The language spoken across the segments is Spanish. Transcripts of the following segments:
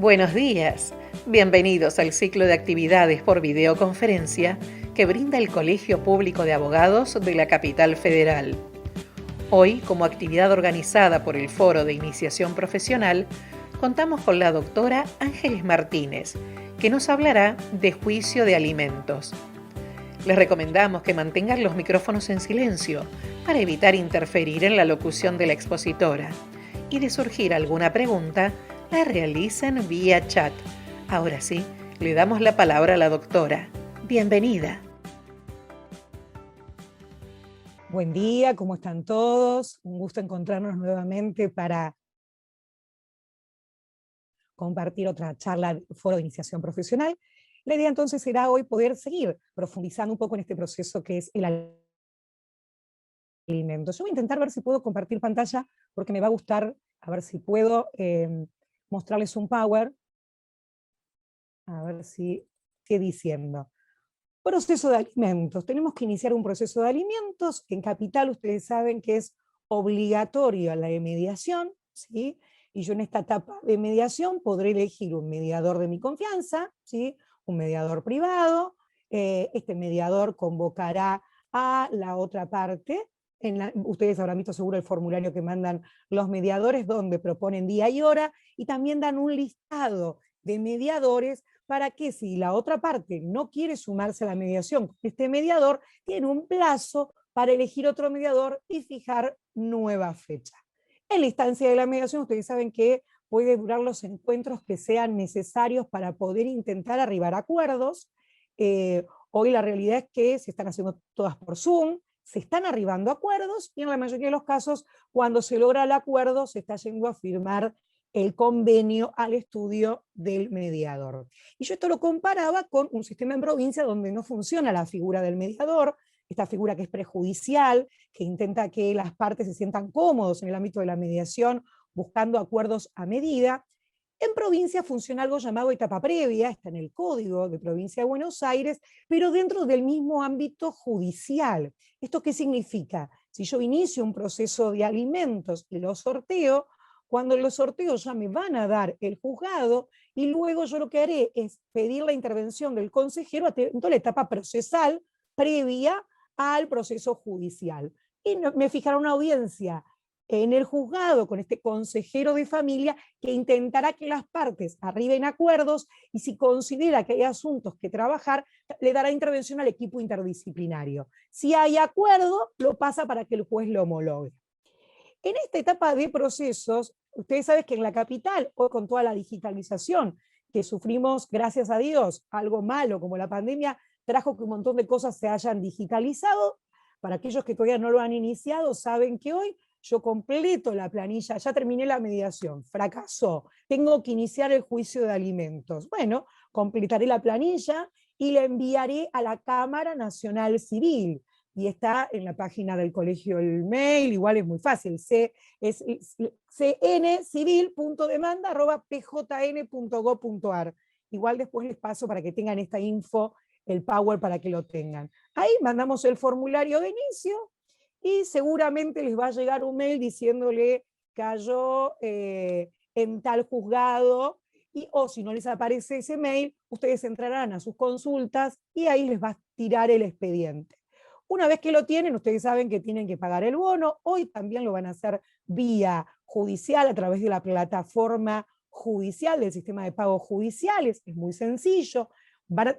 Buenos días. Bienvenidos al ciclo de actividades por videoconferencia que brinda el Colegio Público de Abogados de la Capital Federal. Hoy, como actividad organizada por el Foro de Iniciación Profesional, contamos con la doctora Ángeles Martínez, que nos hablará de juicio de alimentos. Les recomendamos que mantengan los micrófonos en silencio para evitar interferir en la locución de la expositora y de surgir alguna pregunta, la realicen vía chat. Ahora sí, le damos la palabra a la doctora. Bienvenida. Buen día, ¿cómo están todos? Un gusto encontrarnos nuevamente para compartir otra charla del Foro de Iniciación Profesional. La idea entonces será hoy poder seguir profundizando un poco en este proceso que es el alimento. Yo voy a intentar ver si puedo compartir pantalla porque me va a gustar, a ver si puedo mostrarles un power. A ver si qué diciendo. Proceso de alimentos. Tenemos que iniciar un proceso de alimentos. En Capital ustedes saben que es obligatorio la de mediación, ¿sí? Y yo en esta etapa de mediación podré elegir un mediador de mi confianza, ¿sí? Un mediador privado. Este mediador convocará a la otra parte. Ustedes habrán visto seguro el formulario que mandan los mediadores donde proponen día y hora y también dan un listado de mediadores para que si la otra parte no quiere sumarse a la mediación con este mediador, tiene un plazo para elegir otro mediador y fijar nueva fecha. En la instancia de la mediación, ustedes saben que puede durar los encuentros que sean necesarios para poder intentar arribar a acuerdos. Hoy la realidad es que se están haciendo todas por Zoom, se están arribando a acuerdos y en la mayoría de los casos, cuando se logra el acuerdo, se está yendo a firmar el convenio al estudio del mediador. Y yo esto lo comparaba con un sistema en provincia donde no funciona la figura del mediador, esta figura que es prejudicial, que intenta que las partes se sientan cómodos en el ámbito de la mediación, buscando acuerdos a medida. En provincia funciona algo llamado etapa previa, está en el Código de Provincia de Buenos Aires, pero dentro del mismo ámbito judicial. ¿Esto qué significa? Si yo inicio un proceso de alimentos y lo sorteo, cuando los sorteos ya me van a dar el juzgado y luego yo lo que haré es pedir la intervención del consejero en toda la etapa procesal previa al proceso judicial. Y me fijará una audiencia en el juzgado con este consejero de familia que intentará que las partes arriben a acuerdos y si considera que hay asuntos que trabajar, le dará intervención al equipo interdisciplinario. Si hay acuerdo, lo pasa para que el juez lo homologue. En esta etapa de procesos, ustedes saben que en la capital, hoy con toda la digitalización que sufrimos, gracias a Dios, algo malo como la pandemia, trajo que un montón de cosas se hayan digitalizado. Para aquellos que todavía no lo han iniciado, saben que hoy yo completo la planilla, ya terminé la mediación, fracasó, tengo que iniciar el juicio de alimentos. Bueno, completaré la planilla y la enviaré a la Cámara Nacional Civil. Y está en la página del colegio el mail, igual es muy fácil, es cncivil.demanda@pjn.gov.ar. Igual después les paso para que tengan esta info, el power para que lo tengan. Ahí mandamos el formulario de inicio y seguramente les va a llegar un mail diciéndole cayó en tal juzgado, o si no les aparece ese mail, ustedes entrarán a sus consultas y ahí les va a tirar el expediente. Una vez que lo tienen, ustedes saben que tienen que pagar el bono. Hoy también lo van a hacer vía judicial a través de la plataforma judicial del sistema de pagos judiciales. Es muy sencillo.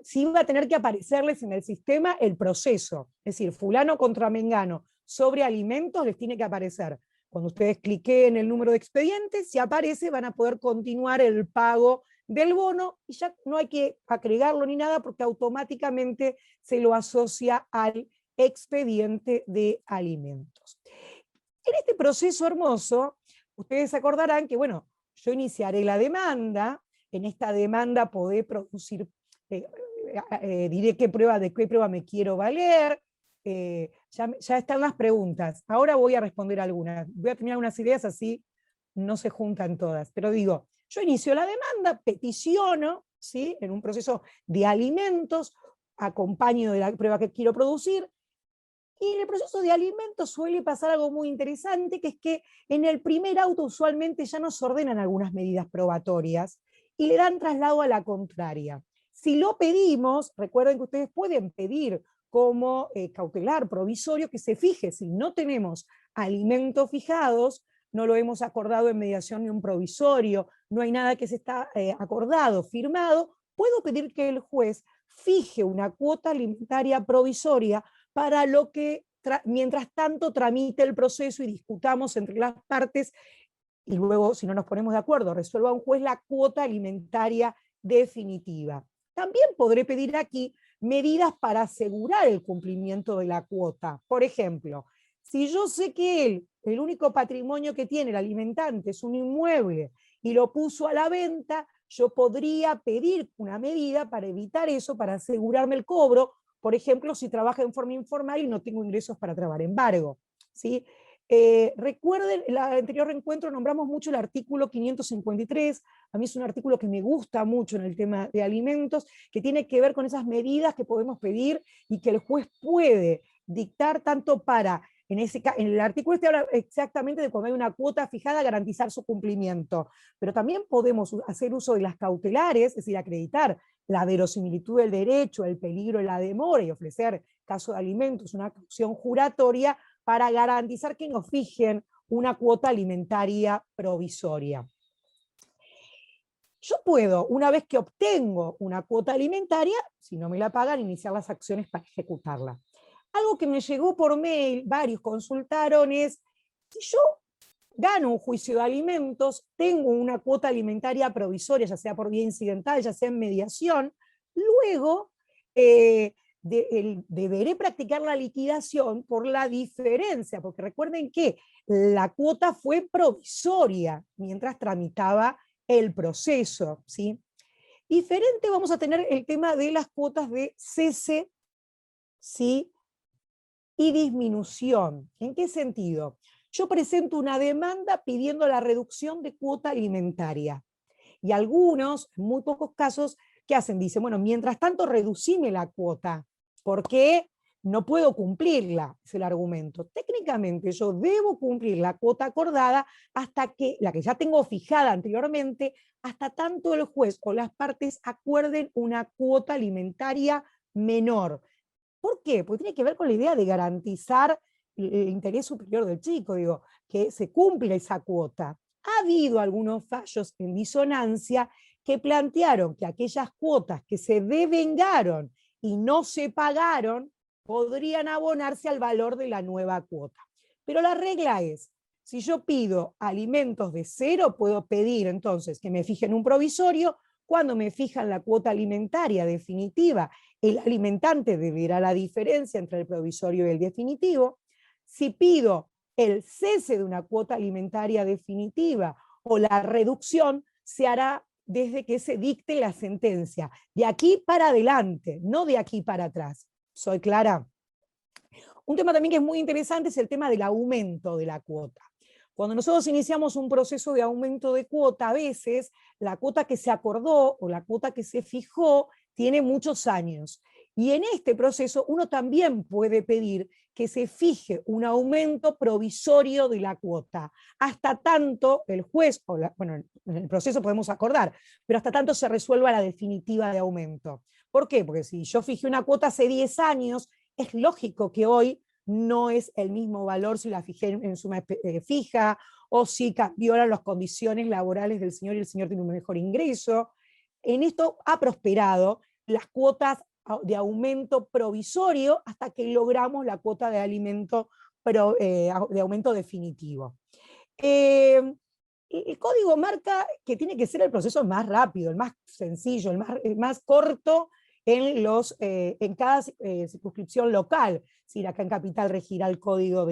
Sí va a tener que aparecerles en el sistema el proceso. Es decir, fulano contra mengano sobre alimentos les tiene que aparecer. Cuando ustedes cliquen en el número de expedientes, si aparece, van a poder continuar el pago del bono y ya no hay que agregarlo ni nada porque automáticamente se lo asocia al expediente de alimentos. En este proceso hermoso, ustedes acordarán que, bueno, yo iniciaré la demanda, en esta demanda podré producir, diré de qué prueba me quiero valer, ya están las preguntas, ahora voy a responder algunas, voy a tener unas ideas así, no se juntan todas, pero digo, yo inicio la demanda, peticiono, ¿sí? En un proceso de alimentos, acompaño de la prueba que quiero producir. Y en el proceso de alimentos suele pasar algo muy interesante, que es que en el primer auto usualmente ya nos ordenan algunas medidas probatorias y le dan traslado a la contraria. Si lo pedimos, recuerden que ustedes pueden pedir como cautelar provisorio que se fije, si no tenemos alimentos fijados, no lo hemos acordado en mediación ni un provisorio, no hay nada que se está acordado, firmado, puedo pedir que el juez fije una cuota alimentaria provisoria para lo que, mientras tanto, tramite el proceso y discutamos entre las partes, y luego, si no nos ponemos de acuerdo, resuelva un juez la cuota alimentaria definitiva. También podré pedir aquí medidas para asegurar el cumplimiento de la cuota. Por ejemplo, si yo sé que el único patrimonio que tiene el alimentante es un inmueble y lo puso a la venta, yo podría pedir una medida para evitar eso, para asegurarme el cobro, por ejemplo, si trabaja en forma informal y no tengo ingresos para trabar embargo, ¿sí? Recuerden, en el anterior encuentro nombramos mucho el artículo 553, a mí es un artículo que me gusta mucho en el tema de alimentos, que tiene que ver con esas medidas que podemos pedir y que el juez puede dictar tanto para, en el artículo este habla exactamente de cuando hay una cuota fijada, garantizar su cumplimiento, pero también podemos hacer uso de las cautelares, es decir, acreditar la verosimilitud del derecho, el peligro de la demora y ofrecer, caso de alimentos, una caución juratoria para garantizar que nos fijen una cuota alimentaria provisoria. Yo puedo, una vez que obtengo una cuota alimentaria, si no me la pagan, iniciar las acciones para ejecutarla. Algo que me llegó por mail, varios consultaron, es, si yo gano un juicio de alimentos, tengo una cuota alimentaria provisoria, ya sea por vía incidental, ya sea en mediación, luego deberé practicar la liquidación por la diferencia, porque recuerden que la cuota fue provisoria mientras tramitaba el proceso, ¿sí? Diferente vamos a tener el tema de las cuotas de cese, ¿sí? Y disminución. ¿En qué sentido? Yo presento una demanda pidiendo la reducción de cuota alimentaria. Y algunos, en muy pocos casos, ¿qué hacen? Dicen, bueno, mientras tanto reducime la cuota, porque no puedo cumplirla, es el argumento. Técnicamente yo debo cumplir la cuota acordada hasta que, la que ya tengo fijada anteriormente, hasta tanto el juez o las partes acuerden una cuota alimentaria menor. ¿Por qué? Porque tiene que ver con la idea de garantizar el interés superior del chico, digo, que se cumpla esa cuota. Ha habido algunos fallos en disonancia que plantearon que aquellas cuotas que se devengaron y no se pagaron podrían abonarse al valor de la nueva cuota. Pero la regla es, si yo pido alimentos de cero, puedo pedir entonces que me fijen un provisorio. Cuando me fijan la cuota alimentaria definitiva, el alimentante deberá la diferencia entre el provisorio y el definitivo. Si pido el cese de una cuota alimentaria definitiva o la reducción, se hará desde que se dicte la sentencia. De aquí para adelante, no de aquí para atrás. ¿Soy clara? Un tema también que es muy interesante es el tema del aumento de la cuota. Cuando nosotros iniciamos un proceso de aumento de cuota, a veces la cuota que se acordó o la cuota que se fijó tiene muchos años. Y en este proceso uno también puede pedir que se fije un aumento provisorio de la cuota, hasta tanto el juez, bueno, en el proceso podemos acordar, pero hasta tanto se resuelva la definitiva de aumento. ¿Por qué? Porque si yo fijé una cuota hace 10 años, es lógico que hoy no es el mismo valor si la fijé en suma fija o si cambiaron las condiciones laborales del señor y el señor tiene un mejor ingreso. En esto ha prosperado las cuotas de aumento provisorio hasta que logramos la cuota de de aumento definitivo. El código marca que tiene que ser el proceso más rápido, el más sencillo, el más corto en cada circunscripción local. Si acá en Capital regirá el código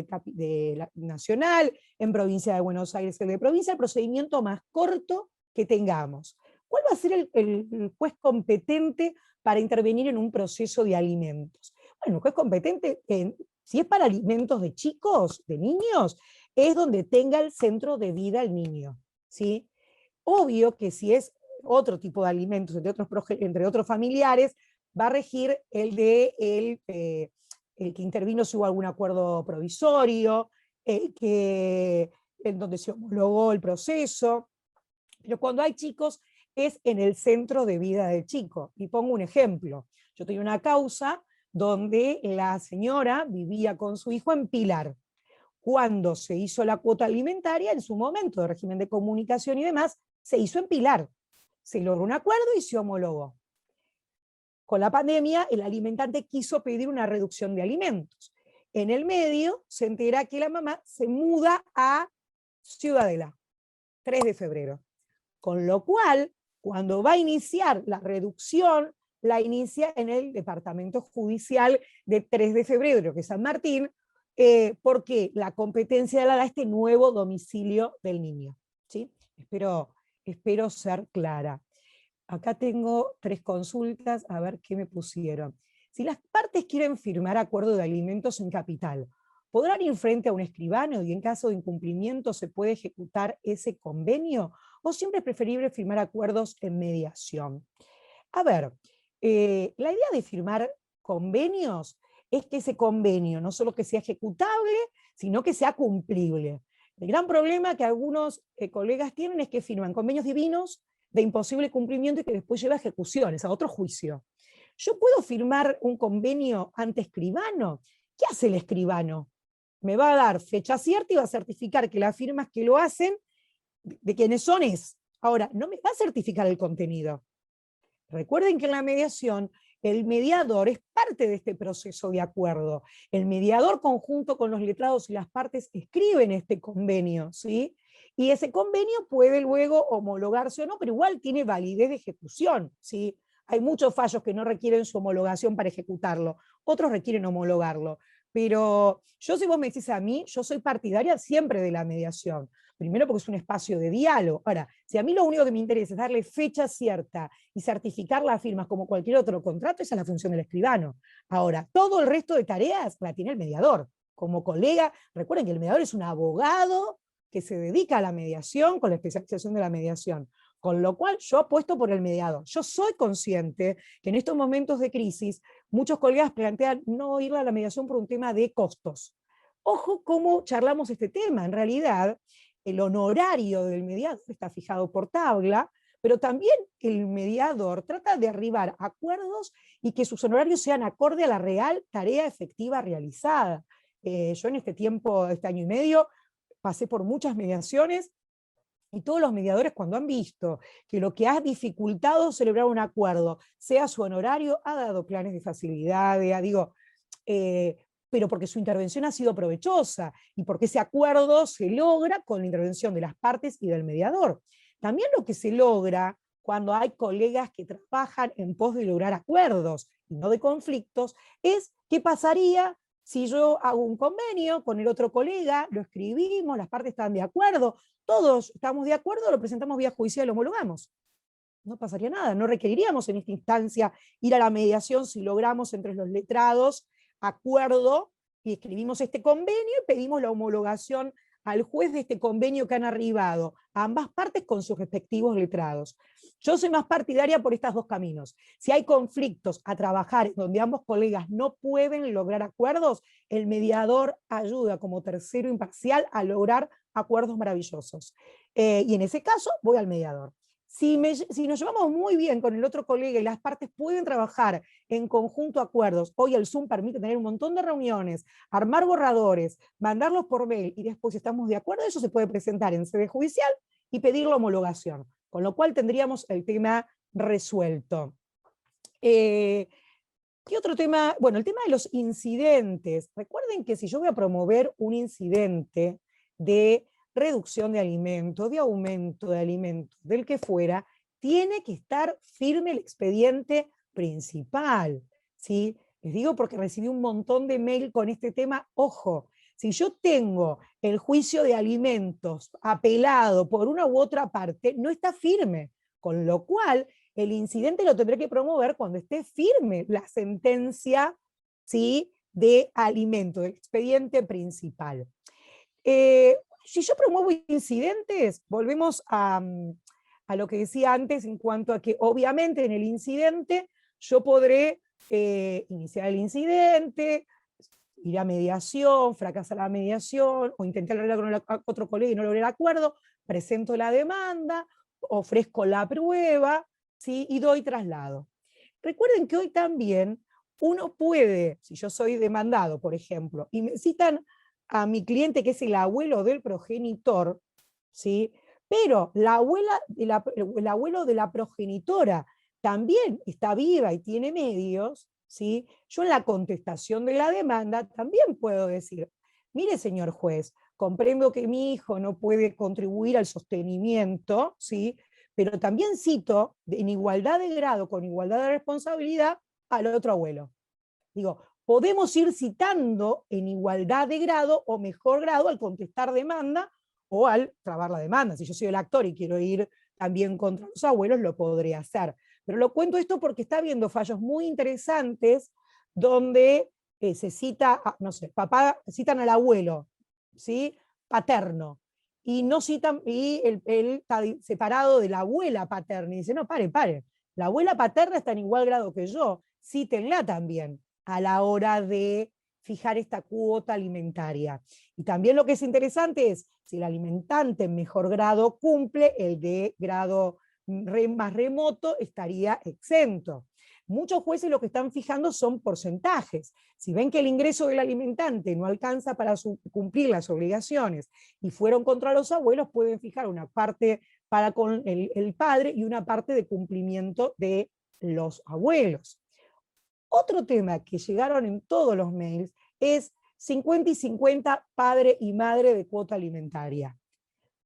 nacional, en provincia de Buenos Aires el de provincia, el procedimiento más corto que tengamos. ¿Cuál va a ser el juez competente para intervenir en un proceso de alimentos? Bueno, el juez competente, si es para alimentos de chicos, de niños, es donde tenga el centro de vida el niño, ¿sí? Obvio que si es otro tipo de alimentos entre otros familiares, va a regir el que intervino si hubo algún acuerdo provisorio, en donde se homologó el proceso. Pero cuando hay chicos es en el centro de vida del chico. Y pongo un ejemplo. Yo tenía una causa donde la señora vivía con su hijo en Pilar. Cuando se hizo la cuota alimentaria, en su momento de régimen de comunicación y demás, se hizo en Pilar. Se logró un acuerdo y se homologó. Con la pandemia, el alimentante quiso pedir una reducción de alimentos. En el medio, se entera que la mamá se muda a Ciudadela, 3 de febrero. Con lo cual, cuando va a iniciar la reducción, la inicia en el departamento judicial de 3 de febrero, que es San Martín, porque la competencia la da este nuevo domicilio del niño. ¿Sí? Espero ser clara. Acá tengo 3 consultas, a ver qué me pusieron. Si las partes quieren firmar acuerdo de alimentos en capital, ¿podrán ir frente a un escribano y en caso de incumplimiento se puede ejecutar ese convenio? ¿O siempre es preferible firmar acuerdos en mediación? A ver, la idea de firmar convenios es que ese convenio no solo que sea ejecutable, sino que sea cumplible. El gran problema que algunos colegas tienen es que firman convenios divinos de imposible cumplimiento y que después lleva a ejecuciones, a otro juicio. ¿Yo puedo firmar un convenio ante escribano? ¿Qué hace el escribano? Me va a dar fecha cierta y va a certificar que las firmas que lo hacen, de quienes son es. Ahora, no me va a certificar el contenido. Recuerden que en la mediación el mediador es parte de este proceso de acuerdo. El mediador conjunto con los letrados y las partes escriben este convenio, ¿sí? Y ese convenio puede luego homologarse o no, pero igual tiene validez de ejecución, ¿sí? Hay muchos fallos que no requieren su homologación para ejecutarlo, otros requieren homologarlo. Pero yo, si vos me decís a mí, yo soy partidaria siempre de la mediación. Primero porque es un espacio de diálogo. Ahora, si a mí lo único que me interesa es darle fecha cierta y certificar las firmas como cualquier otro contrato, esa es la función del escribano. Ahora, todo el resto de tareas la tiene el mediador. Como colega, recuerden que el mediador es un abogado que se dedica a la mediación con la especialización de la mediación. Con lo cual yo apuesto por el mediador. Yo soy consciente que en estos momentos de crisis muchos colegas plantean no ir a la mediación por un tema de costos. Ojo cómo charlamos este tema. En realidad, el honorario del mediador está fijado por tabla, pero también el mediador trata de arribar a acuerdos y que sus honorarios sean acorde a la real tarea efectiva realizada. Yo en este tiempo, este año y medio, pasé por muchas mediaciones y todos los mediadores, cuando han visto que lo que ha dificultado celebrar un acuerdo sea su honorario, ha dado planes de facilidad, pero porque su intervención ha sido provechosa y porque ese acuerdo se logra con la intervención de las partes y del mediador. También lo que se logra cuando hay colegas que trabajan en pos de lograr acuerdos y no de conflictos, es qué pasaría si yo hago un convenio con el otro colega, lo escribimos, las partes están de acuerdo, todos estamos de acuerdo, lo presentamos vía judicial y lo homologamos. No pasaría nada, no requeriríamos en esta instancia ir a la mediación si logramos entre los letrados acuerdo y escribimos este convenio y pedimos la homologación al juez de este convenio que han arribado a ambas partes con sus respectivos letrados. Yo soy más partidaria por estos dos caminos. Si hay conflictos a trabajar donde ambos colegas no pueden lograr acuerdos, el mediador ayuda como tercero imparcial a lograr acuerdos maravillosos. Y en ese caso voy al mediador. Si nos llevamos muy bien con el otro colega y las partes pueden trabajar en conjunto acuerdos, hoy el Zoom permite tener un montón de reuniones, armar borradores, mandarlos por mail y después si estamos de acuerdo, eso se puede presentar en sede judicial y pedir la homologación, con lo cual tendríamos el tema resuelto. ¿Qué otro tema? Bueno, el tema de los incidentes. Recuerden que si yo voy a promover un incidente de reducción de alimentos, de aumento de alimentos, del que fuera, tiene que estar firme el expediente principal, ¿sí? Les digo porque recibí un montón de mail con este tema. Ojo, si yo tengo el juicio de alimentos apelado por una u otra parte, no está firme, con lo cual el incidente lo tendré que promover cuando esté firme la sentencia, ¿sí?, de alimento, del expediente principal. Si yo promuevo incidentes, volvemos a lo que decía antes en cuanto a que obviamente en el incidente yo podré iniciar el incidente, ir a mediación, fracasar la mediación, o intentar arreglar con otro colega y no lograr el acuerdo, presento la demanda, ofrezco la prueba, ¿sí? Y doy traslado. Recuerden que hoy también uno puede, si yo soy demandado, por ejemplo, y me citan a mi cliente que es el abuelo del progenitor, ¿sí? Pero la abuela, el abuelo de la progenitora también está viva y tiene medios, ¿sí? Yo en la contestación de la demanda también puedo decir, mire señor juez, comprendo que mi hijo no puede contribuir al sostenimiento, ¿sí? Pero también cito en igualdad de grado, con igualdad de responsabilidad, al otro abuelo. Digo, podemos ir citando en igualdad de grado o mejor grado al contestar demanda o al trabar la demanda. Si yo soy el actor y quiero ir también contra los abuelos, lo podré hacer. Pero lo cuento esto porque está habiendo fallos muy interesantes donde se cita, no sé, papá, citan al abuelo, ¿sí? Paterno, y no citan, y él está separado de la abuela paterna, y dice, no, pare, la abuela paterna está en igual grado que yo, cítenla también a la hora de fijar esta cuota alimentaria. Y también lo que es interesante es, si el alimentante en mejor grado cumple, el de grado más remoto estaría exento. Muchos jueces lo que están fijando son porcentajes. Si ven que el ingreso del alimentante no alcanza para cumplir las obligaciones y fueron contra los abuelos, pueden fijar una parte para con el padre y una parte de cumplimiento de los abuelos. Otro tema que llegaron en todos los mails es 50 y 50 padre y madre de cuota alimentaria.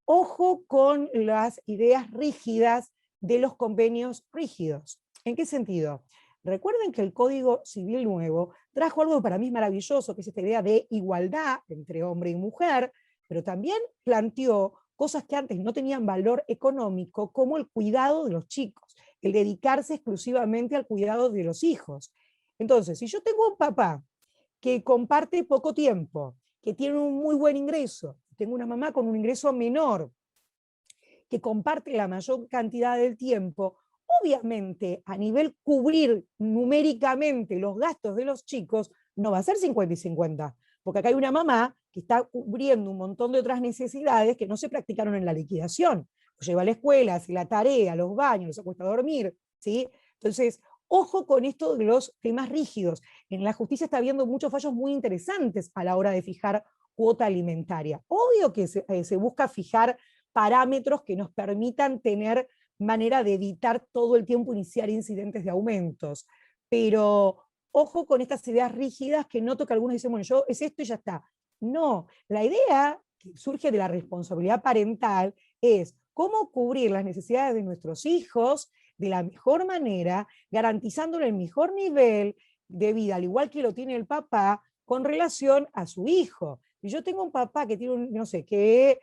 Ojo con las ideas rígidas de los convenios rígidos. ¿En qué sentido? Recuerden que el Código Civil nuevo trajo algo que para mí es maravilloso, que es esta idea de igualdad entre hombre y mujer, pero también planteó cosas que antes no tenían valor económico, como el cuidado de los chicos, el dedicarse exclusivamente al cuidado de los hijos. Entonces, si yo tengo un papá que comparte poco tiempo, que tiene un muy buen ingreso, tengo una mamá con un ingreso menor, que comparte la mayor cantidad del tiempo, obviamente a nivel cubrir numéricamente los gastos de los chicos, no va a ser 50 y 50, porque acá hay una mamá que está cubriendo un montón de otras necesidades que no se practicaron en la liquidación. Los lleva a la escuela, hace la tarea, los baños, los acuesta a dormir, ¿sí? Entonces, ojo con esto de los temas rígidos. En la justicia está habiendo muchos fallos muy interesantes a la hora de fijar cuota alimentaria. Obvio que se busca fijar parámetros que nos permitan tener manera de evitar todo el tiempo iniciar incidentes de aumentos. Pero ojo con estas ideas rígidas que noto que algunos dicen, bueno, yo es esto y ya está. No, la idea que surge de la responsabilidad parental es cómo cubrir las necesidades de nuestros hijos de la mejor manera, garantizándole el mejor nivel de vida, al igual que lo tiene el papá, con relación a su hijo. Si yo tengo un papá que tiene, no sé, que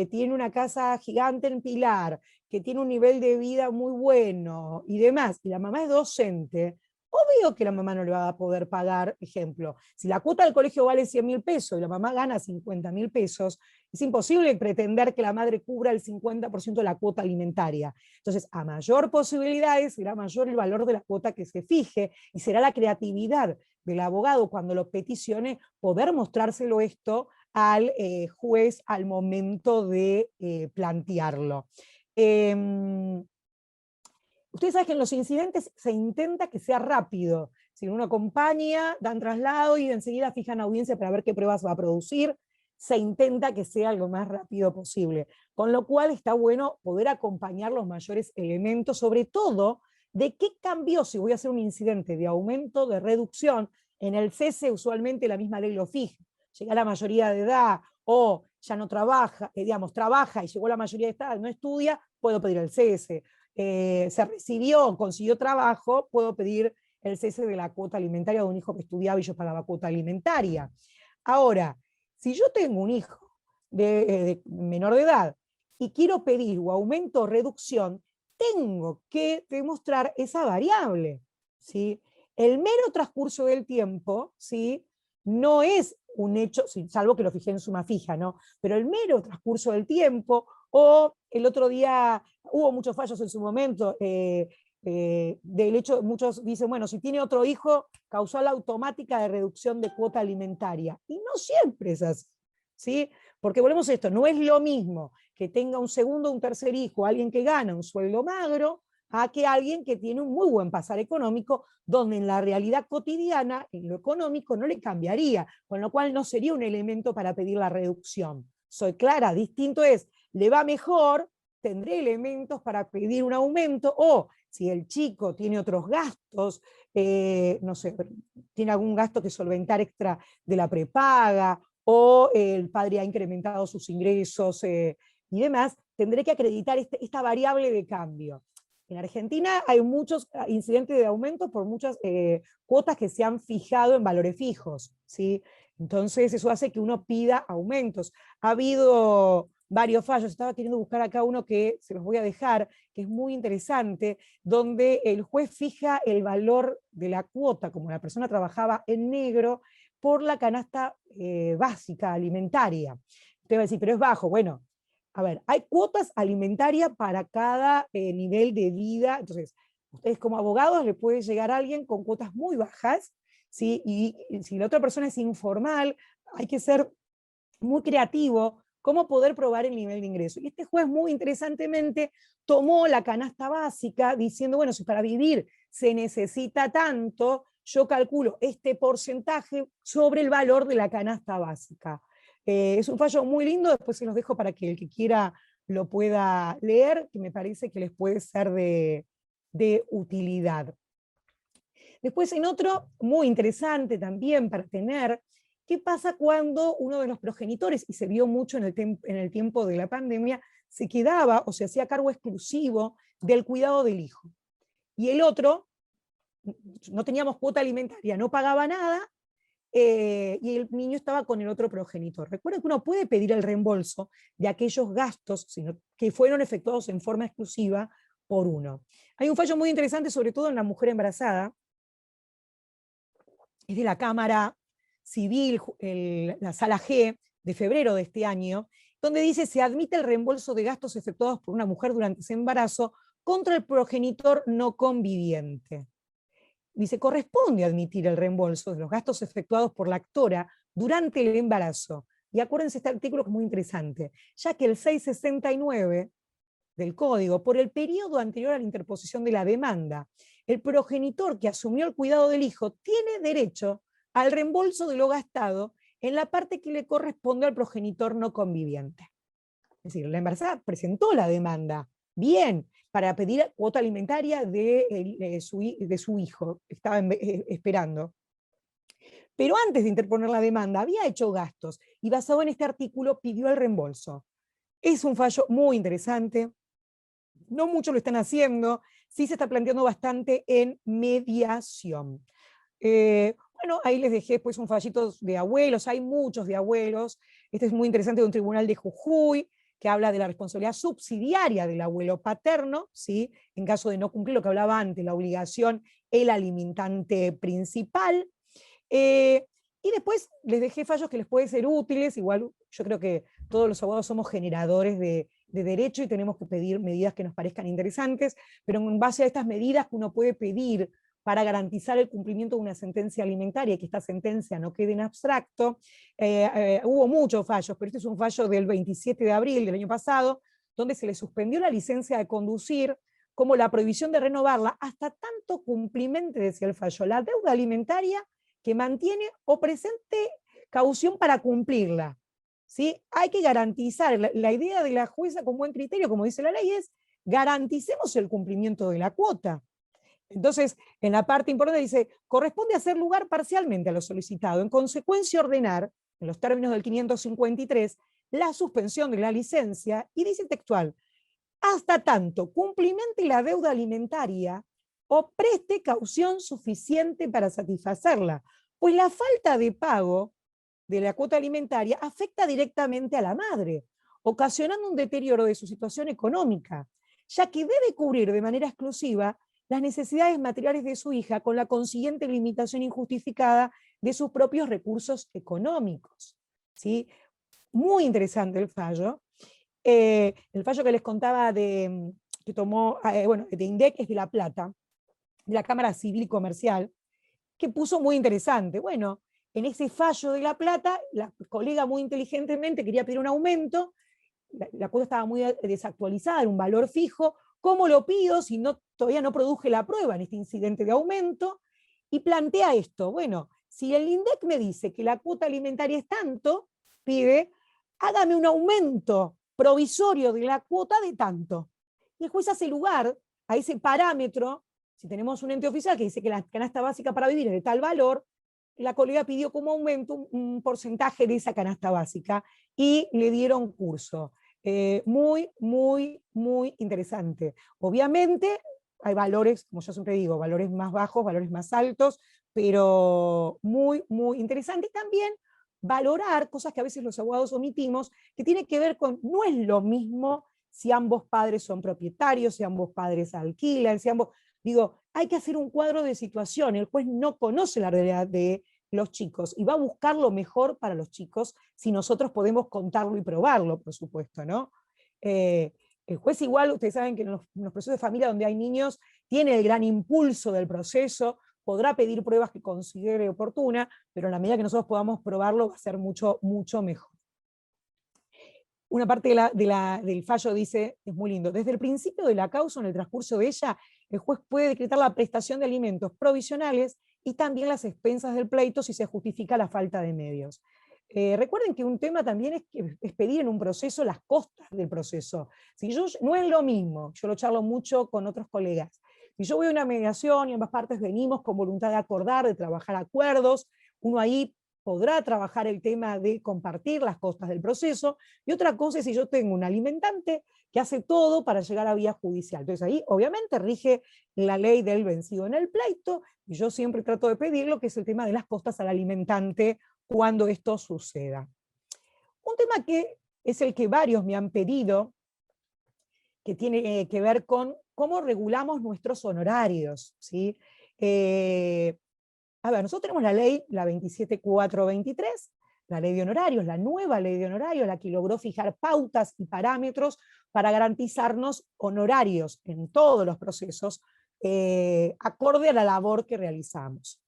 tiene una casa gigante en Pilar, que tiene un nivel de vida muy bueno y demás, y la mamá es docente, obvio que la mamá no le va a poder pagar, ejemplo, si la cuota del colegio vale 100.000 pesos y la mamá gana 50.000 pesos, es imposible pretender que la madre cubra el 50% de la cuota alimentaria. Entonces, a mayor posibilidades, será mayor el valor de la cuota que se fije y será la creatividad del abogado cuando lo peticione poder mostrárselo esto al juez al momento de plantearlo. Ustedes saben que en los incidentes se intenta que sea rápido. Si uno acompaña, dan traslado y enseguida fijan audiencia para ver qué pruebas va a producir, se intenta que sea lo más rápido posible. Con lo cual está bueno poder acompañar los mayores elementos, sobre todo de qué cambió si voy a hacer un incidente de aumento, de reducción. En el cese usualmente la misma ley lo fija. Llega a la mayoría de edad o ya no trabaja, digamos, trabaja y llegó a la mayoría de edad, no estudia, puedo pedir el cese. Se recibió, consiguió trabajo, puedo pedir el cese de la cuota alimentaria de un hijo que estudiaba y yo pagaba cuota alimentaria. Ahora, si yo tengo un hijo de menor de edad y quiero pedir o aumento o reducción, tengo que demostrar esa variable, ¿sí? El mero transcurso del tiempo, ¿sí? No es un hecho, salvo que lo fijé en suma fija, ¿no? Pero el mero transcurso del tiempo, o el otro día hubo muchos fallos en su momento, del hecho, muchos dicen, bueno, si tiene otro hijo, causal automática de reducción de cuota alimentaria. Y no siempre es así, ¿sí? Porque volvemos a esto, no es lo mismo que tenga un segundo o un tercer hijo, alguien que gana un sueldo magro, a que alguien que tiene un muy buen pasar económico, donde en la realidad cotidiana, en lo económico, no le cambiaría, con lo cual no sería un elemento para pedir la reducción. Soy clara, distinto es, le va mejor, tendré elementos para pedir un aumento, o si el chico tiene otros gastos, no sé, tiene algún gasto que solventar extra de la prepaga, o el padre ha incrementado sus ingresos y demás, tendré que acreditar esta variable de cambio. En Argentina hay muchos incidentes de aumento por muchas cuotas que se han fijado en valores fijos, ¿sí? Entonces eso hace que uno pida aumentos. Ha habido varios fallos, estaba queriendo buscar acá uno que se los voy a dejar, que es muy interesante, donde el juez fija el valor de la cuota, como la persona trabajaba en negro, por la canasta básica alimentaria. Usted va a decir, pero es bajo. Bueno, a ver, hay cuotas alimentarias para cada nivel de vida. Entonces, ustedes como abogados le puede llegar a alguien con cuotas muy bajas, ¿sí? Y si la otra persona es informal, hay que ser muy creativo cómo poder probar el nivel de ingreso. Y este juez muy interesantemente tomó la canasta básica diciendo, bueno, si para vivir se necesita tanto, yo calculo este porcentaje sobre el valor de la canasta básica. Es un fallo muy lindo, después se los dejo para que el que quiera lo pueda leer, que me parece que les puede ser de utilidad. Después en otro, muy interesante también para tener, ¿qué pasa cuando uno de los progenitores, y se vio mucho en el tiempo de la pandemia, se quedaba o se hacía cargo exclusivo del cuidado del hijo? Y el otro, no teníamos cuota alimentaria, no pagaba nada, y el niño estaba con el otro progenitor. Recuerden que uno puede pedir el reembolso de aquellos gastos que fueron efectuados en forma exclusiva por uno. Hay un fallo muy interesante, sobre todo en la mujer embarazada, es de la Cámara Civil, la Sala G, de febrero de este año, donde dice se admite el reembolso de gastos efectuados por una mujer durante ese embarazo contra el progenitor no conviviente. Dice, corresponde admitir el reembolso de los gastos efectuados por la actora durante el embarazo. Y acuérdense, este artículo que es muy interesante, ya que el 669 del Código, por el periodo anterior a la interposición de la demanda, el progenitor que asumió el cuidado del hijo tiene derecho al reembolso de lo gastado en la parte que le corresponde al progenitor no conviviente. Es decir, la embarazada presentó la demanda, bien, para pedir cuota alimentaria de su hijo, estaba esperando. Pero antes de interponer la demanda había hecho gastos y basado en este artículo pidió el reembolso. Es un fallo muy interesante, no mucho lo están haciendo, sí se está planteando bastante en mediación. Bueno, ahí les dejé pues un fallito de abuelos, hay muchos de abuelos, este es muy interesante de un tribunal de Jujuy, que habla de la responsabilidad subsidiaria del abuelo paterno, ¿sí? En caso de no cumplir lo que hablaba antes, la obligación, el alimentante principal. Y después les dejé fallos que les pueden ser útiles, igual yo creo que todos los abogados somos generadores de derecho y tenemos que pedir medidas que nos parezcan interesantes, pero en base a estas medidas que uno puede pedir para garantizar el cumplimiento de una sentencia alimentaria y que esta sentencia no quede en abstracto, hubo muchos fallos, pero este es un fallo del 27 de abril del año pasado, donde se le suspendió la licencia de conducir, como la prohibición de renovarla, hasta tanto cumplimente, decía el fallo, la deuda alimentaria que mantiene o presente caución para cumplirla. ¿Sí? Hay que garantizar, la idea de la jueza con buen criterio, como dice la ley, es garanticemos el cumplimiento de la cuota. Entonces, en la parte importante dice, corresponde hacer lugar parcialmente a lo solicitado, en consecuencia ordenar, en los términos del 553, la suspensión de la licencia, y dice textual, hasta tanto cumplimente la deuda alimentaria o preste caución suficiente para satisfacerla, pues la falta de pago de la cuota alimentaria afecta directamente a la madre, ocasionando un deterioro de su situación económica, ya que debe cubrir de manera exclusiva las necesidades materiales de su hija con la consiguiente limitación injustificada de sus propios recursos económicos. ¿Sí? Muy interesante el fallo. El fallo que les contaba que tomó, bueno, de INDEC es de La Plata, de la Cámara Civil y Comercial, que puso muy interesante. Bueno, en ese fallo de La Plata, la colega muy inteligentemente quería pedir un aumento, la cuota estaba muy desactualizada, era un valor fijo. ¿Cómo lo pido si todavía no produje la prueba en este incidente de aumento? Y plantea esto, bueno, si el INDEC me dice que la cuota alimentaria es tanto, pide, hágame un aumento provisorio de la cuota de tanto. Y el juez hace lugar a ese parámetro. Si tenemos un ente oficial que dice que la canasta básica para vivir es de tal valor, la colega pidió como aumento un porcentaje de esa canasta básica y le dieron curso. Muy, muy, muy interesante. Obviamente hay valores, como yo siempre digo, valores más bajos, valores más altos, pero muy, muy interesante. Y también valorar cosas que a veces los abogados omitimos, que tiene que ver con, no es lo mismo si ambos padres son propietarios, si ambos padres alquilan, si ambos... Digo, hay que hacer un cuadro de situación. El juez no conoce la realidad de los chicos y va a buscar lo mejor para los chicos si nosotros podemos contarlo y probarlo, por supuesto, ¿no? El juez igual, ustedes saben que en los procesos de familia donde hay niños, tiene el gran impulso del proceso, podrá pedir pruebas que considere oportuna, pero en la medida que nosotros podamos probarlo va a ser mucho, mucho mejor. Una parte del fallo dice, es muy lindo, desde el principio de la causa, en el transcurso de ella, el juez puede decretar la prestación de alimentos provisionales y también las expensas del pleito si se justifica la falta de medios. Recuerden que un tema también es pedir en un proceso las costas del proceso. Si no es lo mismo, yo lo charlo mucho con otros colegas, si yo voy a una mediación y ambas partes venimos con voluntad de acordar, de trabajar acuerdos, uno ahí podrá trabajar el tema de compartir las costas del proceso, y otra cosa es si yo tengo un alimentante que hace todo para llegar a vía judicial. Entonces ahí obviamente rige la ley del vencido en el pleito, y yo siempre trato de pedir lo que es el tema de las costas al alimentante cuando esto suceda. Un tema que es el que varios me han pedido, que tiene que ver con cómo regulamos nuestros honorarios, ¿sí? A ver, nosotros tenemos la ley, la 27423, la ley de honorarios, la nueva ley de honorarios, la que logró fijar pautas y parámetros para garantizarnos honorarios en todos los procesos, acorde a la labor que realizamos.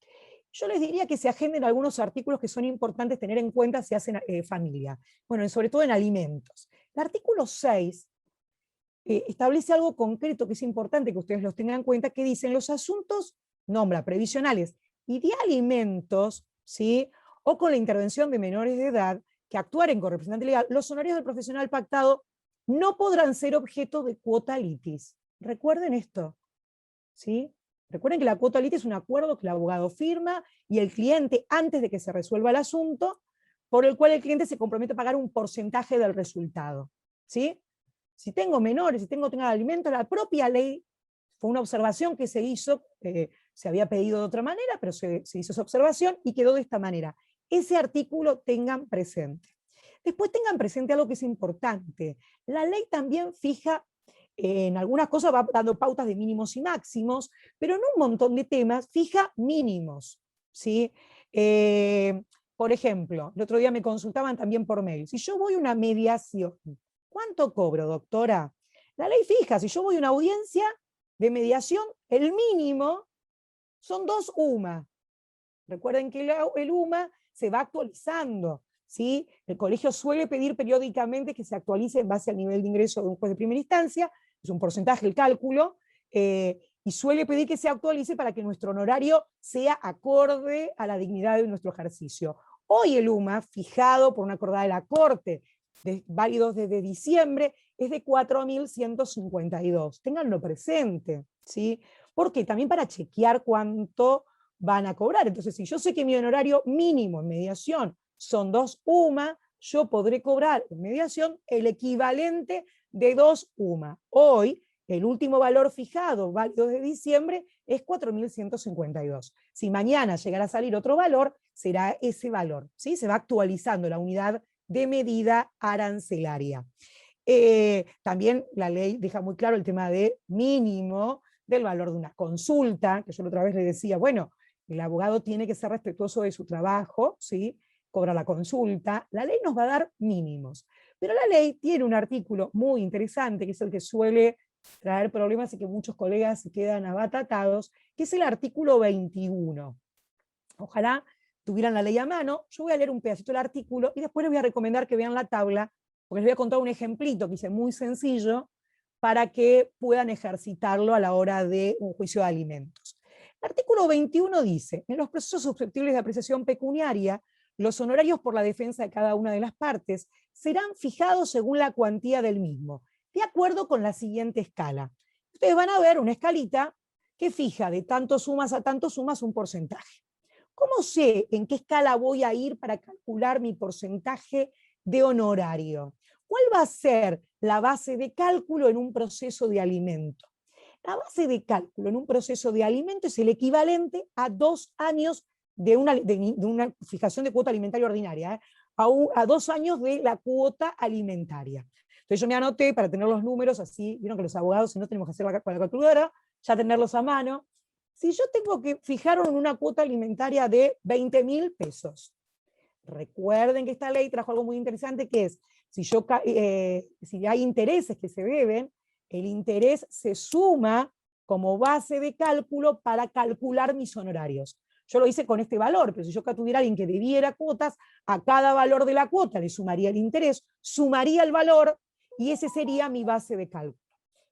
Yo les diría que se agenden algunos artículos que son importantes tener en cuenta si hacen familia. Bueno, sobre todo en alimentos. El artículo 6 establece algo concreto que es importante que ustedes los tengan en cuenta, que dicen los asuntos, nombra, previsionales y de alimentos, ¿sí? O con la intervención de menores de edad que actuaren con representante legal, los honorarios del profesional pactado no podrán ser objeto de cuota litis. Recuerden esto, ¿sí? Recuerden que la cuota litis es un acuerdo que el abogado firma y el cliente, antes de que se resuelva el asunto, por el cual el cliente se compromete a pagar un porcentaje del resultado, ¿sí? Si tengo menores, si tengo alimentos, la propia ley, fue una observación que se hizo, se había pedido de otra manera, pero se hizo esa observación y quedó de esta manera. Ese artículo tengan presente. Después tengan presente algo que es importante. La ley también fija, en algunas cosas va dando pautas de mínimos y máximos, pero en un montón de temas fija mínimos, ¿sí? Por ejemplo, el otro día me consultaban también por mail. Si yo voy a una mediación, ¿cuánto cobro, doctora? La ley fija, si yo voy a una audiencia de mediación, el mínimo son 2 UMA. Recuerden que el UMA se va actualizando, ¿sí? El colegio suele pedir periódicamente que se actualice en base al nivel de ingreso de un juez de primera instancia, es un porcentaje el cálculo, y suele pedir que se actualice para que nuestro honorario sea acorde a la dignidad de nuestro ejercicio. Hoy el UMA, fijado por una acordada de la Corte, válidos desde diciembre, es de 4.152. Ténganlo presente, ¿sí? Porque también para chequear cuánto van a cobrar. Entonces, si yo sé que mi honorario mínimo en mediación son 2 UMA, yo podré cobrar en mediación el equivalente de 2 UMA. Hoy, el último valor fijado, válido de diciembre, es 4.152. Si mañana llegara a salir otro valor, será ese valor, ¿sí? Se va actualizando la unidad de medida arancelaria. También la ley deja muy claro el tema de mínimo del valor de una consulta, que yo la otra vez le decía, bueno, el abogado tiene que ser respetuoso de su trabajo, ¿sí? Cobra la consulta, la ley nos va a dar mínimos. Pero la ley tiene un artículo muy interesante, que es el que suele traer problemas y que muchos colegas se quedan abatatados, que es el artículo 21. Ojalá tuvieran la ley a mano. Yo voy a leer un pedacito del artículo y después les voy a recomendar que vean la tabla porque les voy a contar un ejemplito que hice muy sencillo para que puedan ejercitarlo a la hora de un juicio de alimentos. El artículo 21 dice, en los procesos susceptibles de apreciación pecuniaria, los honorarios por la defensa de cada una de las partes serán fijados según la cuantía del mismo, de acuerdo con la siguiente escala. Ustedes van a ver una escalita que fija de tanto sumas a tanto sumas un porcentaje. ¿Cómo sé en qué escala voy a ir para calcular mi porcentaje de honorario? ¿Cuál va a ser la base de cálculo en un proceso de alimento? La base de cálculo en un proceso de alimento es el equivalente a 2 años de una fijación de cuota alimentaria ordinaria, a 2 años de la cuota alimentaria. Entonces yo me anoté para tener los números, así, vieron que los abogados, si no tenemos que hacer con la calculadora, ya tenerlos a mano. Si yo tengo que fijar una cuota alimentaria de 20.000 pesos, recuerden que esta ley trajo algo muy interesante, que es, si hay intereses que se deben, el interés se suma como base de cálculo para calcular mis honorarios. Yo lo hice con este valor, pero si yo acá tuviera alguien que debiera cuotas, a cada valor de la cuota le sumaría el interés, sumaría el valor, y ese sería mi base de cálculo.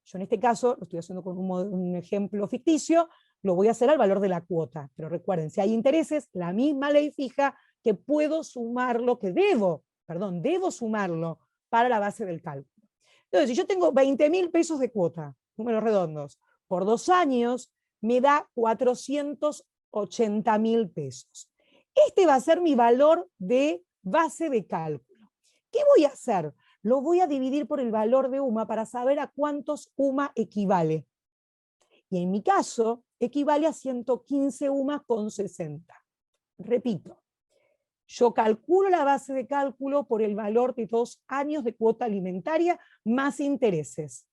Yo en este caso, lo estoy haciendo con un ejemplo ficticio, lo voy a hacer al valor de la cuota. Pero recuerden, si hay intereses, la misma ley fija que puedo sumarlo, debo sumarlo para la base del cálculo. Entonces, si yo tengo 20.000 pesos de cuota, números redondos, por 2 años, me da 480.000 pesos. Este va a ser mi valor de base de cálculo. ¿Qué voy a hacer? Lo voy a dividir por el valor de UMA para saber a cuántos UMA equivale. Y en mi caso, equivale a 115 UMA con 60. Repito, yo calculo la base de cálculo por el valor de 2 años de cuota alimentaria más intereses.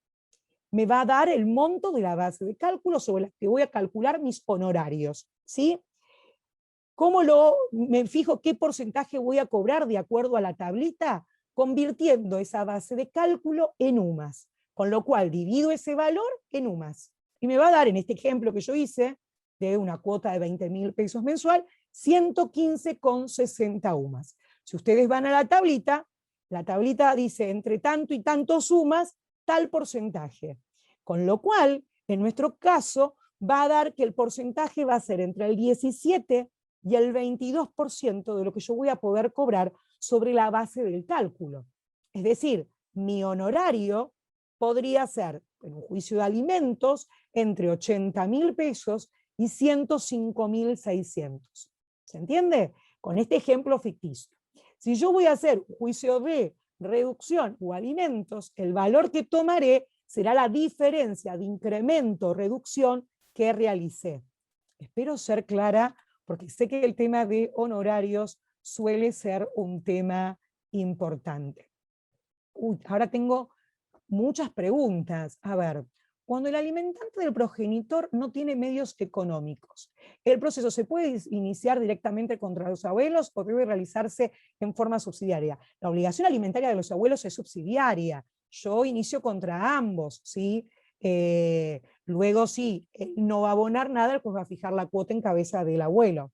Me va a dar el monto de la base de cálculo sobre la que voy a calcular mis honorarios, ¿sí? ¿Cómo me fijo qué porcentaje voy a cobrar de acuerdo a la tablita? Convirtiendo esa base de cálculo en UMAS, con lo cual divido ese valor en UMAS. Y me va a dar, en este ejemplo que yo hice, de una cuota de 20.000 pesos mensual, 115,60 UMAS. Si ustedes van a la tablita dice entre tanto y tanto sumas, tal porcentaje. Con lo cual, en nuestro caso, va a dar que el porcentaje va a ser entre el 17 y el 22% de lo que yo voy a poder cobrar sobre la base del cálculo. Es decir, mi honorario podría ser, en un juicio de alimentos, entre 80.000 pesos y 105.600. ¿Se entiende? Con este ejemplo ficticio. Si yo voy a hacer un juicio de reducción o alimentos, el valor que tomaré será la diferencia de incremento o reducción que realicé. Espero ser clara, porque sé que el tema de honorarios suele ser un tema importante. Ahora tengo muchas preguntas. A ver, cuando el alimentante del progenitor no tiene medios económicos, ¿el proceso se puede iniciar directamente contra los abuelos o debe realizarse en forma subsidiaria? La obligación alimentaria de los abuelos es subsidiaria. Yo inicio contra ambos, ¿sí? Luego, sí, no va a abonar nada, pues va a fijar la cuota en cabeza del abuelo.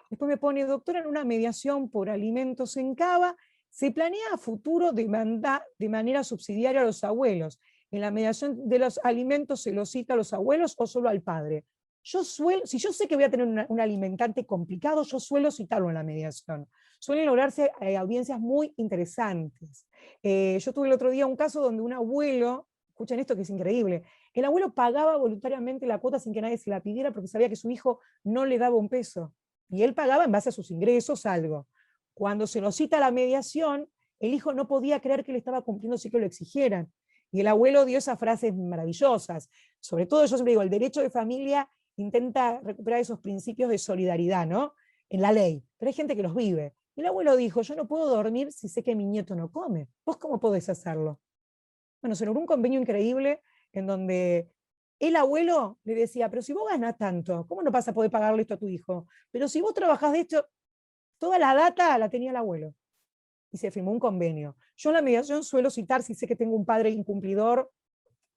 Después me pone, doctora, en una mediación por alimentos en Cava, ¿se planea a futuro demandar de manera subsidiaria a los abuelos? ¿En la mediación de los alimentos se los cita a los abuelos o solo al padre? Si yo sé que voy a tener un alimentante complicado, yo suelo citarlo en la mediación. Suelen lograrse audiencias muy interesantes. Yo tuve el otro día un caso donde un abuelo, escuchen esto que es increíble, el abuelo pagaba voluntariamente la cuota sin que nadie se la pidiera porque sabía que su hijo no le daba un peso. Y él pagaba en base a sus ingresos algo. Cuando se lo cita a la mediación, el hijo no podía creer que le estaba cumpliendo sin que lo exigieran. Y el abuelo dio esas frases maravillosas. Sobre todo, yo siempre digo, el derecho de familia intenta recuperar esos principios de solidaridad, ¿no? En la ley. Pero hay gente que los vive. Y el abuelo dijo, yo no puedo dormir si sé que mi nieto no come. ¿Vos cómo podés hacerlo? Bueno, se logró un convenio increíble en donde el abuelo le decía, pero si vos ganás tanto, ¿cómo no vas a poder pagarle esto a tu hijo? Pero si vos trabajás de esto, toda la data la tenía el abuelo. Y se firmó un convenio. Yo en la mediación suelo citar, si sé que tengo un padre incumplidor,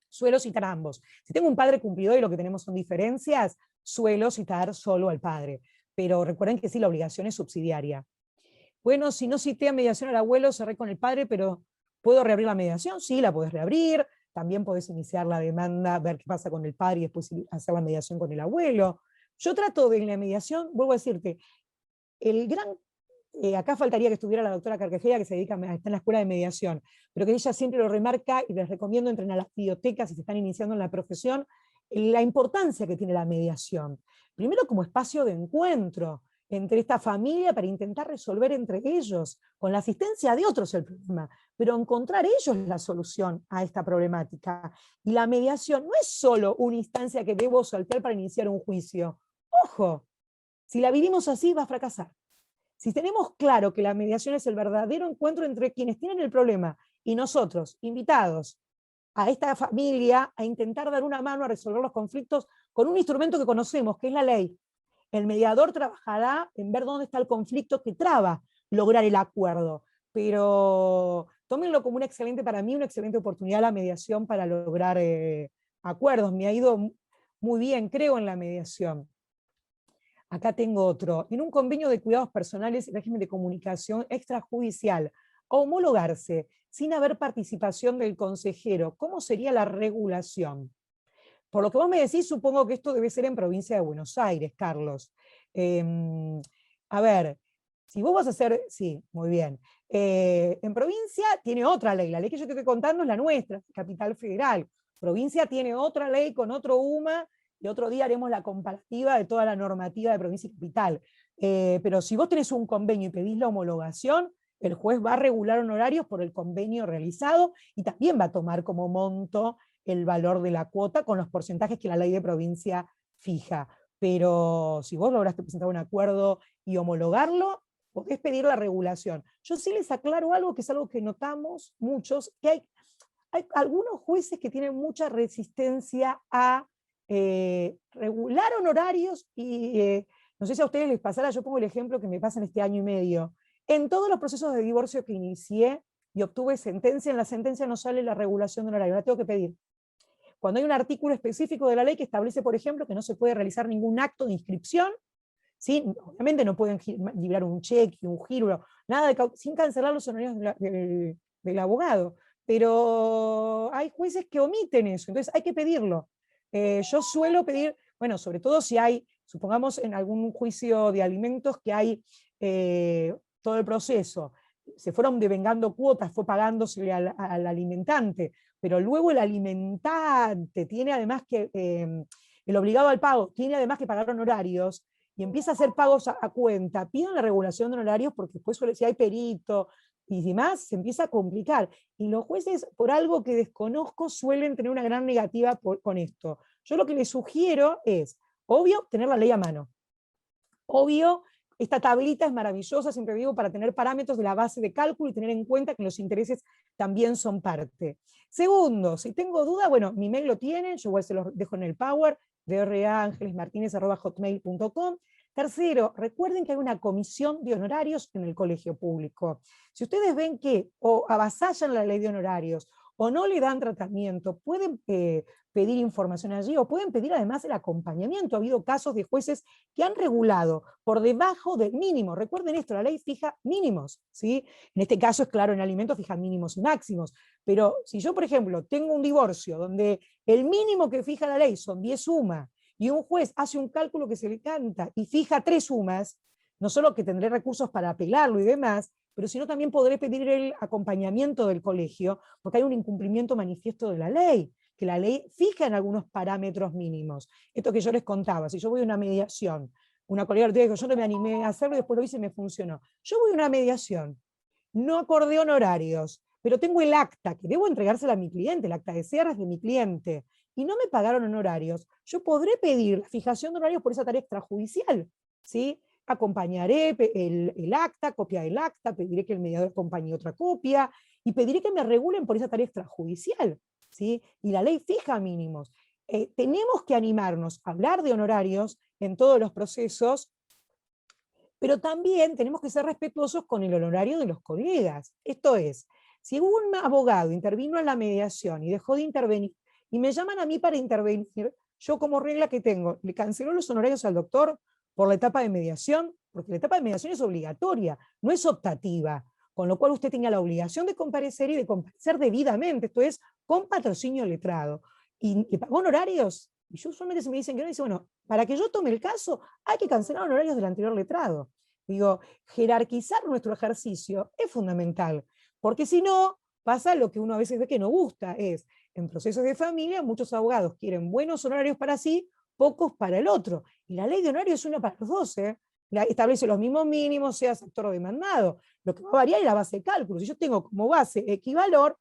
suelo citar a ambos. Si tengo un padre cumplidor y lo que tenemos son diferencias, suelo citar solo al padre. Pero recuerden que sí, la obligación es subsidiaria. Bueno, si no cité a mediación al abuelo, cerré con el padre, pero ¿Puedo reabrir la mediación? Sí, la podés reabrir. También podés iniciar la demanda, ver qué pasa con el padre y después hacer la mediación con el abuelo. Yo trato de la mediación, vuelvo a decirte, el gran, acá faltaría que estuviera la doctora Carcajeda, que se dedica, está en la escuela de mediación, pero que ella siempre lo remarca y les recomiendo entren a las bibliotecas si se están iniciando en la profesión, la importancia que tiene la mediación. Primero como espacio de encuentro entre esta familia para intentar resolver entre ellos, con la asistencia de otros el problema, pero encontrar ellos la solución a esta problemática. Y la mediación no es solo una instancia que debo saltar para iniciar un juicio. Ojo, si la vivimos así va a fracasar. Si tenemos claro que la mediación es el verdadero encuentro entre quienes tienen el problema y nosotros, invitados a esta familia, a intentar dar una mano a resolver los conflictos con un instrumento que conocemos, que es la ley. El mediador trabajará en ver dónde está el conflicto que traba lograr el acuerdo, pero tómenlo como una excelente, para mí, una excelente oportunidad la mediación para lograr acuerdos. Me ha ido muy bien, creo en la mediación. Acá tengo otro. En un convenio de cuidados personales y régimen de comunicación extrajudicial, a homologarse sin haber participación del consejero, ¿cómo sería la regulación? Por lo que vos me decís, supongo que esto debe ser en provincia de Buenos Aires, Carlos. A ver, si vos vas a hacer, sí, muy bien. En provincia tiene otra ley, la ley que yo te estoy contando es la nuestra, Capital Federal. Provincia tiene otra ley con otro UMA, y otro día haremos la comparativa de toda la normativa de provincia y capital. Pero si vos tenés un convenio y pedís la homologación, el juez va a regular honorarios por el convenio realizado y también va a tomar como monto el valor de la cuota con los porcentajes que la ley de provincia fija. Pero si vos lograste presentar un acuerdo y homologarlo, podés pedir la regulación. Yo sí les aclaro algo que es algo que notamos muchos, que hay algunos jueces que tienen mucha resistencia a regular honorarios y no sé si a ustedes les pasará, yo pongo el ejemplo que me pasa en este año y medio. En todos los procesos de divorcio que inicié y obtuve sentencia, en la sentencia no sale la regulación de honorario, la tengo que pedir. Cuando hay un artículo específico de la ley que establece, por ejemplo, que no se puede realizar ningún acto de inscripción, ¿sí? Obviamente no pueden librar un cheque, un giro, nada sin cancelar los honorarios del abogado, pero hay jueces que omiten eso, entonces hay que pedirlo. Yo suelo pedir, bueno, sobre todo si hay, supongamos en algún juicio de alimentos que hay todo el proceso, se fueron devengando cuotas, fue pagándose al alimentante, pero luego el alimentante tiene además que, el obligado al pago, tiene además que pagar honorarios, y empieza a hacer pagos a cuenta, pidan la regulación de honorarios porque después si hay perito y demás, se empieza a complicar. Y los jueces, por algo que desconozco, suelen tener una gran negativa con esto. Yo lo que les sugiero es, obvio, tener la ley a mano. Obvio, esta tablita es maravillosa, siempre digo, para tener parámetros de la base de cálculo y tener en cuenta que los intereses también son parte. Segundo, si tengo duda, bueno, mi mail lo tienen, yo igual se los dejo en el Power, draangelesmartinez@hotmail.com. Tercero, recuerden que hay una comisión de honorarios en el colegio público. Si ustedes ven que o avasallan la ley de honorarios o no le dan tratamiento, pueden pedir información allí o pueden pedir además el acompañamiento. Ha habido casos de jueces que han regulado por debajo del mínimo. Recuerden esto, la ley fija mínimos, ¿sí? En este caso es claro, en alimentos fija mínimos y máximos. Pero si yo, por ejemplo, tengo un divorcio donde el mínimo que fija la ley son 10 sumas y un juez hace un cálculo que se le canta y fija 3 sumas, no solo que tendré recursos para apelarlo y demás, pero sino también podré pedir el acompañamiento del colegio, porque hay un incumplimiento manifiesto de la ley, que la ley fija en algunos parámetros mínimos. Esto que yo les contaba, si yo voy a una mediación, una colega dijo, yo no me animé a hacerlo y después lo hice y me funcionó. Yo voy a una mediación, no acordé honorarios, pero tengo el acta, que debo entregársela a mi cliente, el acta de cierre es de mi cliente, y no me pagaron honorarios, yo podré pedir la fijación de honorarios por esa tarea extrajudicial, ¿sí? Acompañaré el acta, copia del acta, pediré que el mediador acompañe otra copia, y pediré que me regulen por esa tarea extrajudicial, ¿sí? Y la ley fija mínimos. Tenemos que animarnos a hablar de honorarios en todos los procesos, pero también tenemos que ser respetuosos con el honorario de los colegas. Esto es, si un abogado intervino en la mediación y dejó de intervenir, y me llaman a mí para intervenir, yo como regla que tengo, le cancelo los honorarios al doctor por la etapa de mediación, porque la etapa de mediación es obligatoria, no es optativa. con lo cual usted tenía la obligación de comparecer y de comparecer debidamente, esto es, con patrocinio letrado. ¿Y le pagó honorarios? Y yo usualmente se me dicen que no, dice, bueno, para que yo tome el caso, hay que cancelar honorarios del anterior letrado. Digo, jerarquizar nuestro ejercicio es fundamental, porque si no, pasa lo que uno a veces ve que no gusta, es, en procesos de familia, muchos abogados quieren buenos honorarios para sí, pocos para el otro. Y la ley de honorarios es una para los dos, ¿eh? Establece los mismos mínimos, sea sector o demandado. Lo que va a variar es la base de cálculo. Si yo tengo como base equivalor,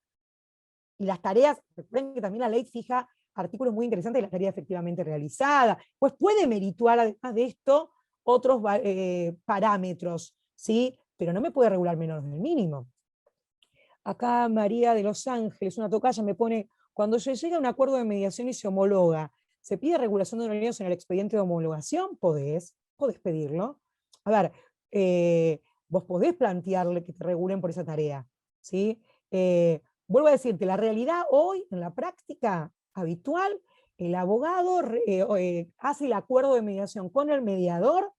y las tareas, recuerden que también la ley fija artículos muy interesantes de la tarea efectivamente realizada, pues puede merituar además de esto otros parámetros, ¿sí? Pero no me puede regular menos del mínimo. Acá María de Los Ángeles, una tocaya, me pone, cuando se llega a un acuerdo de mediación y se homologa, ¿se pide regulación de honorarios en el expediente de homologación? Podés pedirlo. A ver, vos podés plantearle que te regulen por esa tarea, ¿sí? Vuelvo a decirte, la realidad hoy, en la práctica habitual, el abogado hace el acuerdo de mediación con el mediador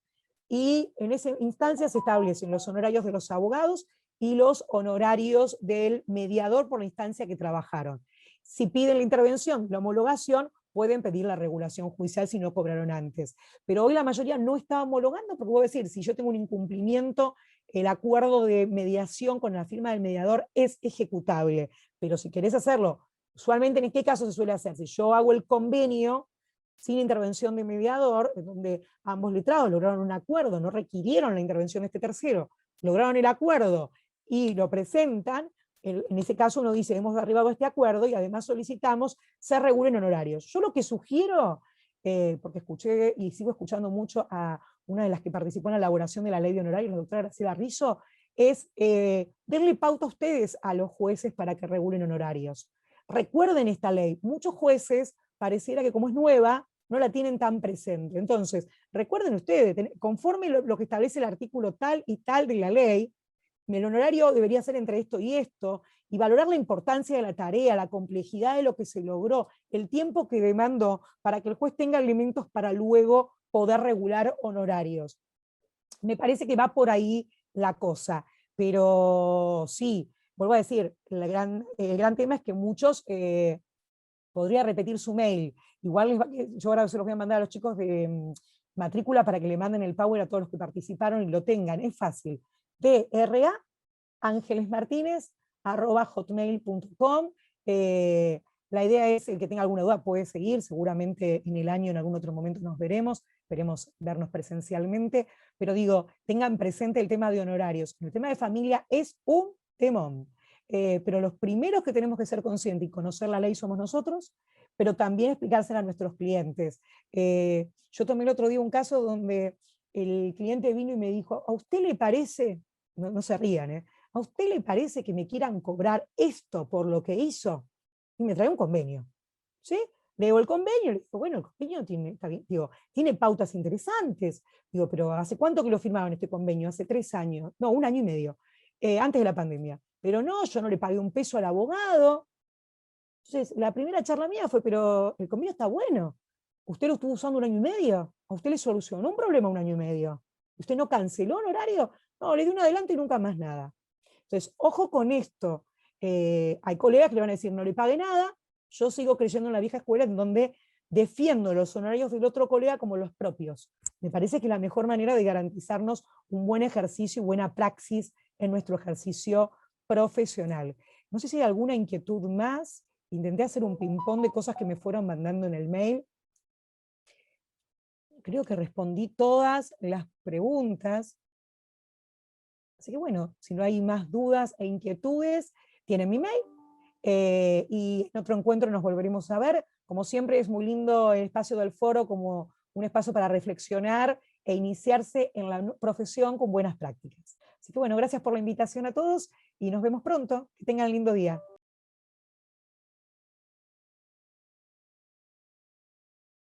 y en esa instancia se establecen los honorarios de los abogados y los honorarios del mediador por la instancia que trabajaron. Si piden la intervención, la homologación, pueden pedir la regulación judicial si no cobraron antes. Pero hoy la mayoría no está homologando, porque puedo decir, si yo tengo un incumplimiento, el acuerdo de mediación con la firma del mediador es ejecutable. Pero si querés hacerlo, usualmente en qué caso se suele hacer, si yo hago el convenio sin intervención de mediador, donde ambos letrados lograron un acuerdo, no requirieron la intervención de este tercero, lograron el acuerdo y lo presentan, en ese caso uno dice, hemos arribado a este acuerdo y además solicitamos se regulen honorarios. Yo lo que sugiero, porque escuché y sigo escuchando mucho a una de las que participó en la elaboración de la ley de honorarios, la doctora Graciela Rizzo, es darle pauta a ustedes, a los jueces, para que regulen honorarios. Recuerden esta ley, muchos jueces pareciera que como es nueva, no la tienen tan presente. Entonces, recuerden ustedes, conforme lo que establece el artículo tal y tal de la ley, el honorario debería ser entre esto y valorar la importancia de la tarea, la complejidad de lo que se logró, el tiempo que demandó, para que el juez tenga elementos para luego poder regular honorarios. Me parece que va por ahí la cosa, pero sí, vuelvo a decir, el gran tema es que muchos, podría repetir su mail, igual yo ahora se los voy a mandar a los chicos de matrícula para que le manden el power a todos los que participaron y lo tengan, es fácil. DRA@angelesmartinez.hotmail.com. La idea es, el que tenga alguna duda puede seguir, seguramente en el año en algún otro momento nos veremos, esperemos vernos presencialmente, pero digo, tengan presente el tema de honorarios. El tema de familia es un temón, pero los primeros que tenemos que ser conscientes y conocer la ley somos nosotros, pero también explicársela a nuestros clientes. Yo tomé el otro día un caso donde el cliente vino y me dijo, ¿a usted le parece, no se rían, ¿a usted le parece que me quieran cobrar esto por lo que hizo? Y me trae un convenio, ¿sí? Leo el convenio y le digo, bueno, el convenio tiene pautas interesantes. Digo, pero ¿hace cuánto que lo firmaron este convenio? Hace 3 años, no, 1 año y medio, antes de la pandemia. Pero no, yo no le pagué un peso al abogado. Entonces, la primera charla mía fue, pero el convenio está bueno. ¿Usted lo estuvo usando 1 año y medio? ¿A usted le solucionó un problema 1 año y medio? ¿Usted no canceló honorario? No, le di un adelanto y nunca más nada. Entonces, ojo con esto. Hay colegas que le van a decir, no le pague nada. Yo sigo creyendo en la vieja escuela en donde defiendo los honorarios del otro colega como los propios. Me parece que es la mejor manera de garantizarnos un buen ejercicio y buena praxis en nuestro ejercicio profesional. No sé si hay alguna inquietud más. Intenté hacer un ping-pong de cosas que me fueron mandando en el mail. Creo que respondí todas las preguntas. Así que bueno, si no hay más dudas e inquietudes, tienen mi mail. Y en otro encuentro nos volveremos a ver. Como siempre, es muy lindo el espacio del foro como un espacio para reflexionar e iniciarse en la profesión con buenas prácticas. Así que bueno, gracias por la invitación a todos y nos vemos pronto. Que tengan un lindo día.